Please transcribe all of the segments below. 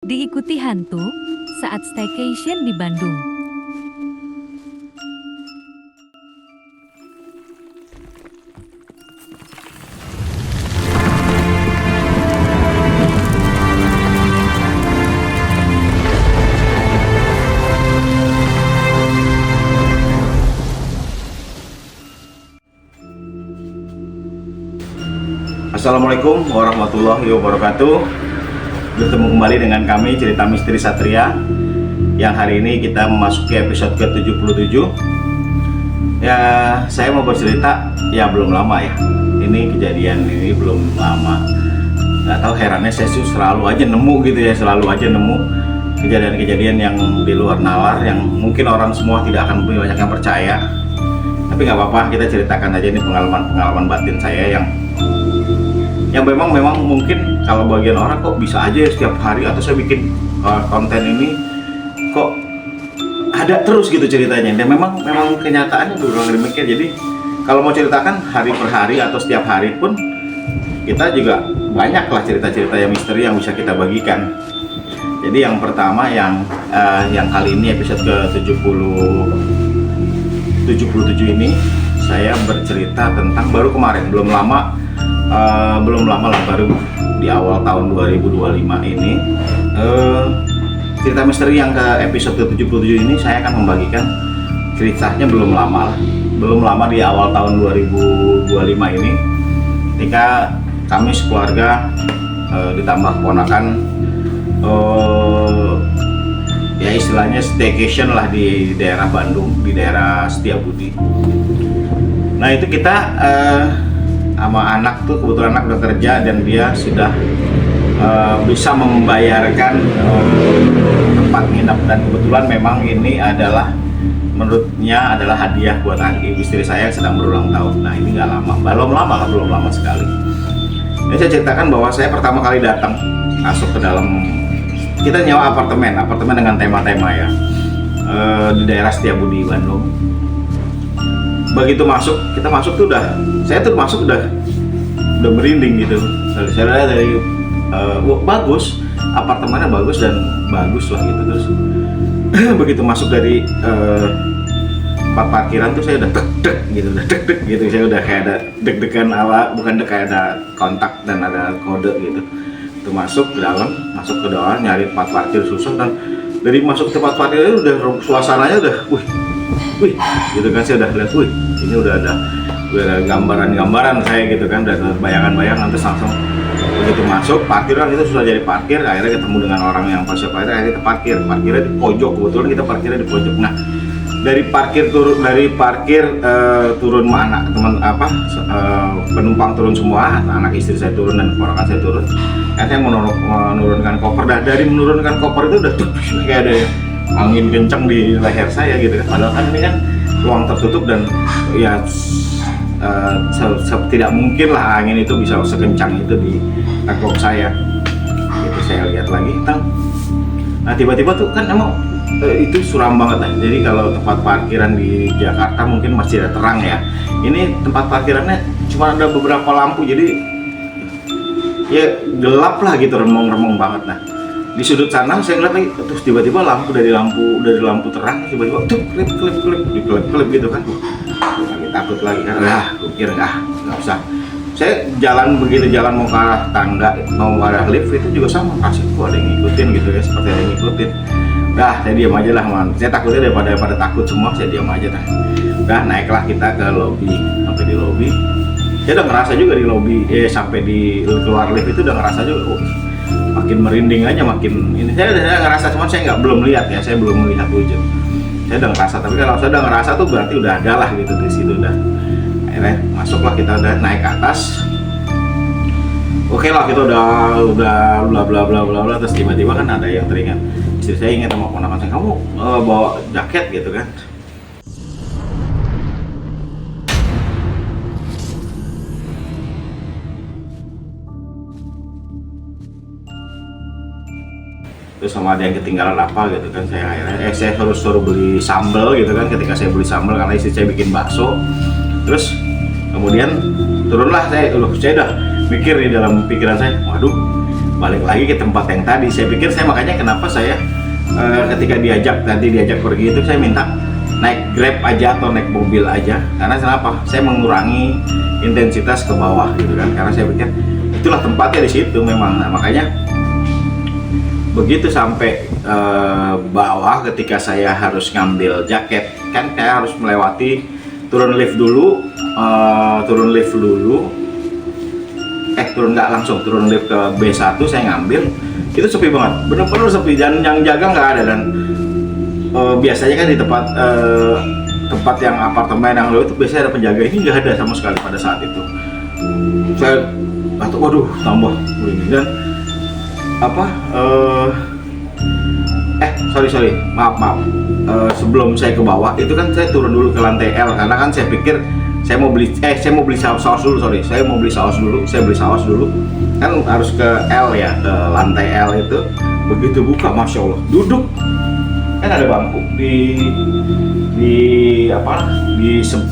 Diikuti hantu saat staycation di Bandung. Assalamualaikum warahmatullahi wabarakatuh. Bertemu kembali dengan kami Cerita Misteri Satria, yang hari ini kita memasuki episode ke-77. Ya, saya mau bercerita, ya belum lama ya. Ini kejadian ini belum lama. Gak tahu, herannya saya selalu aja nemu gitu ya, selalu aja nemu kejadian-kejadian yang di luar nalar, yang mungkin orang semua tidak akan banyak yang percaya. Tapi nggak apa-apa, kita ceritakan aja ini pengalaman batin saya yang memang mungkin kalau bagian orang kok bisa aja ya setiap hari, atau saya bikin konten ini kok ada terus gitu ceritanya, dan memang kenyataannya berulang demikian. Jadi kalau mau ceritakan hari per hari atau setiap hari pun, kita juga banyaklah cerita-cerita yang misteri yang bisa kita bagikan. Jadi yang pertama yang kali ini episode ke-77 ini, saya bercerita tentang baru kemarin, belum lama lah, baru di awal tahun 2025 ini. Cerita misteri yang ke episode ke-77 ini saya akan membagikan ceritanya belum lama di awal tahun 2025 ini, ketika kami sekeluarga ditambah keponakan, ya istilahnya staycation lah di daerah Bandung, di daerah Setiabudi. Nah itu kita sama anak tuh, kebetulan anak udah kerja dan dia sudah bisa membayarkan tempat nginap, dan kebetulan memang ini adalah menurutnya adalah hadiah buat istri saya yang sedang berulang tahun. Nah ini nggak lama, belum lama sekali. Ini saya ceritakan bahwa saya pertama kali datang masuk ke dalam, kita nyewa apartemen dengan tema-tema ya, di daerah Setiabudi Bandung. Begitu kita masuk tuh saya masuk udah merinding gitu. Saya lihat dari bagus, apartemennya bagus dan bagus lah gitu. Terus begitu masuk dari tempat parkiran tuh saya udah deg gitu. Saya udah kayak ada deg-degan awal, bukan kayak ada kontak dan ada kode gitu. Itu masuk ke dalam nyari tempat parkir susah, dan dari masuk tempat parkir itu udah suasananya udah wih gitu kan. Saya udah lihat, ini udah ada gambaran saya gitu kan, dan bayangan-bayangan. Terus langsung begitu masuk parkiran itu susah jadi parkir, akhirnya ketemu dengan orang yang akhirnya kita parkirnya di pojok. Kebetulan kita parkirnya di pojok. Nah dari parkir turun mana penumpang turun semua, anak istri saya turun dan keponakan saya turun. Kan saya menurunkan koper, dari menurunkan koper itu udah kayak ada angin kencang di leher saya gitu kan. Padahal kan ini kan ruang tertutup, dan ya tidak mungkin lah angin itu bisa sekencang itu di kaki saya. Gitu saya lihat lagi, nah tiba-tiba tuh kan emang itu suram banget lah. Jadi kalau tempat parkiran di Jakarta mungkin masih ada terang ya. Ini tempat parkirannya cuma ada beberapa lampu, jadi ya gelap lah gitu, remong-remong banget. Nah di sudut sana saya ngeliat lagi, terus tiba-tiba dari lampu terang tiba-tiba tuh klip gitu kan. Lagi takut lagi kan, gue kira nggak usah. Saya jalan mau ke arah tangga, mau ke arah lift itu juga sama, kasih ada yang ngikutin gitu ya, seperti ada yang ngikutin. Saya diam aja lah, man. Saya takutnya daripada takut semua, saya diam aja dah. Naiklah kita ke lobby. Sampai di lobby, saya udah ngerasa juga di lobby, sampai di keluar lift itu udah ngerasa juga, makin merinding aja, makin ini. Saya udah ngerasa, cuman saya belum lihat ya, saya belum melihat wujud. Saya udah ngerasa, tapi kalau saya udah ngerasa tuh berarti udah ada lah gitu di situ dah. Akhirnya masuklah, kita udah naik ke atas. Oke lah, kita udah bla bla, terus tiba-tiba kan ada yang teringat. Istri saya ingat sama ponakan saya, kamu bawa jaket gitu kan. Terus sama ada yang ketinggalan apa gitu kan. Saya akhirnya saya suruh beli sambal gitu kan. Ketika saya beli sambal, karena istri saya bikin bakso. Terus kemudian turunlah saya udah mikir di dalam pikiran saya, waduh balik lagi ke tempat yang tadi. Saya pikir makanya kenapa saya ketika diajak pergi itu saya minta naik Grab aja atau naik mobil aja, karena kenapa? Saya mengurangi intensitas ke bawah gitu kan, karena saya pikir itulah tempatnya di situ memang. Nah, makanya begitu sampai bawah, ketika saya harus ngambil jaket kan saya harus melewati turun lift dulu, turun lift ke B1 saya ngambil, itu sepi banget, bener-bener sepi dan yang jaga nggak ada. Dan biasanya kan di tempat yang apartemen yang lo itu biasanya ada penjaga, ini nggak ada sama sekali pada saat itu. Saya waduh tambah begini. Dan sorry maaf sebelum saya ke bawah itu kan saya turun dulu ke lantai L, karena kan saya pikir saya mau beli saus dulu. Saya beli saus dulu kan harus ke L ya, ke lantai L itu. Begitu buka, masya Allah, duduk kan ada bangku di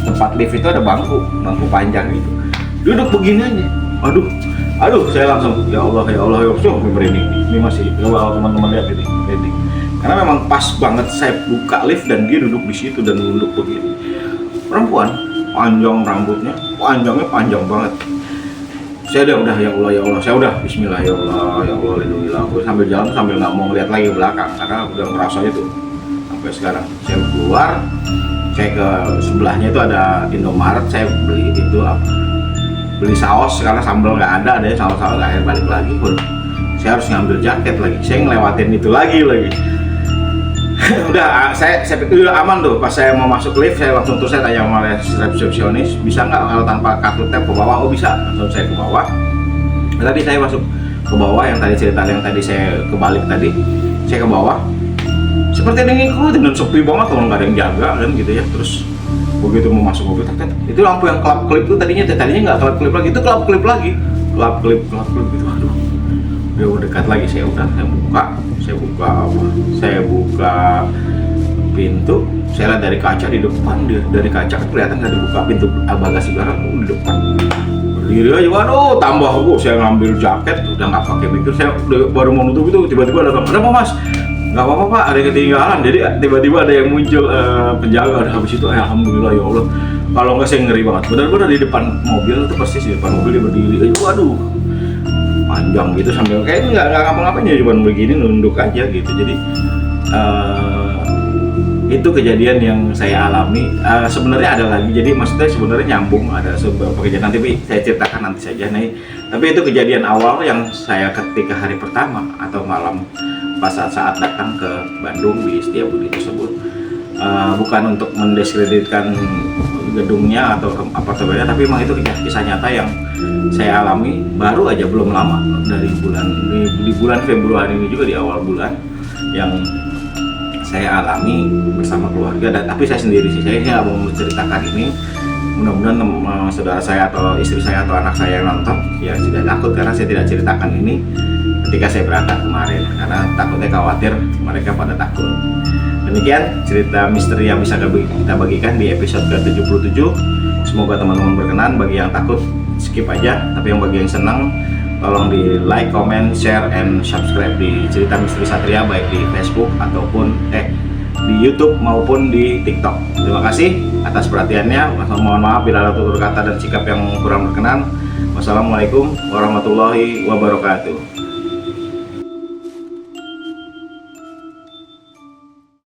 tempat lift itu, ada bangku panjang gitu, duduk begini aja. Aduh, saya langsung ya Allah, merinding. Ini masih kalau teman-teman lihat ini merinding, karena memang pas banget saya buka lift dan dia duduk di situ dan duduk begini. Perempuan, panjang rambutnya, panjang banget. Saya udah ya Allah, saya udah Bismillah, ya Allah lindungilah aku. Sambil jalan sambil nggak mau ngeliat lagi ke belakang, karena udah ngerasa itu. Sampai sekarang saya keluar, saya ke sebelahnya itu ada Indomaret, saya beli saus karena sambal nggak ada saus akhir balik lagi. Saya harus ngambil jaket lagi, saya ngelewatin itu lagi. Udah saya pikir udah aman tuh. Pas saya mau masuk lift, saya langsung saya tanya sama resepsionis, bisa nggak kalau tanpa kartu tap ke bawah? Oh bisa, langsung saya ke bawah. Tadi saya masuk ke bawah, yang tadi saya kebalik tadi, saya ke bawah seperti ada yang ngikutin dan sepi banget, orang nggak ada yang jaga kan gitu ya. Terus begitu mau masuk mobil, itu lampu yang kelap kelip tuh tadinya nggak kelap kelip lagi, itu kelap kelip lagi, kelap kelip gitu. Aduh, udah dekat lagi. Saya buka pintu, saya lihat dari kaca di depan, dari kaca kelihatan nggak dibuka pintu bagasi barang di depan. Berdiri aja, waduh, tambah saya ngambil jaket, udah nggak pakai mikir, saya baru mau nutup itu tiba-tiba ada apa Mas? Nggak apa-apa Pak, ada yang ketinggalan. Jadi tiba-tiba ada yang muncul penjaga. Habis itu alhamdulillah ya Allah. Kalau nggak saya ngeri banget. Benar-benar di depan mobil itu, persis di depan mobil dia berdiri. Waduh, panjang gitu sambil kayak nggak ngapa-ngapain ya, cuma begini nunduk aja gitu. Jadi itu kejadian yang saya alami. Sebenarnya ada lagi, jadi maksudnya sebenarnya nyambung, ada beberapa kejadian, tapi saya ceritakan nanti saja nih. Tapi itu kejadian awal yang saya ketika hari pertama atau malam pas saat datang ke Bandung di Setiabudi tersebut. Bukan untuk mendiskreditkan gedungnya atau apartemennya, tapi memang itu kisah nyata yang saya alami baru aja belum lama, dari bulan Februari ini juga, di awal bulan, yang saya alami bersama keluarga. Tapi saya sendiri sih, saya nggak mau menceritakan ini. Mudah-mudahan saudara saya atau istri saya atau anak saya yang nonton ya tidak takut, karena saya tidak ceritakan ini ketika saya berangkat kemarin, karena takutnya khawatir mereka pada takut. Demikian cerita misteri yang bisa kita bagikan di episode ke-77. Semoga teman-teman berkenan. Bagi yang takut skip aja, tapi yang bagi yang senang tolong di like, comment, share, and subscribe di Cerita Misteri Satria, baik di Facebook ataupun di YouTube maupun di TikTok. Terima kasih atas perhatiannya. Mohon maaf bila ada tutur kata dan sikap yang kurang berkenan. Wassalamualaikum warahmatullahi wabarakatuh.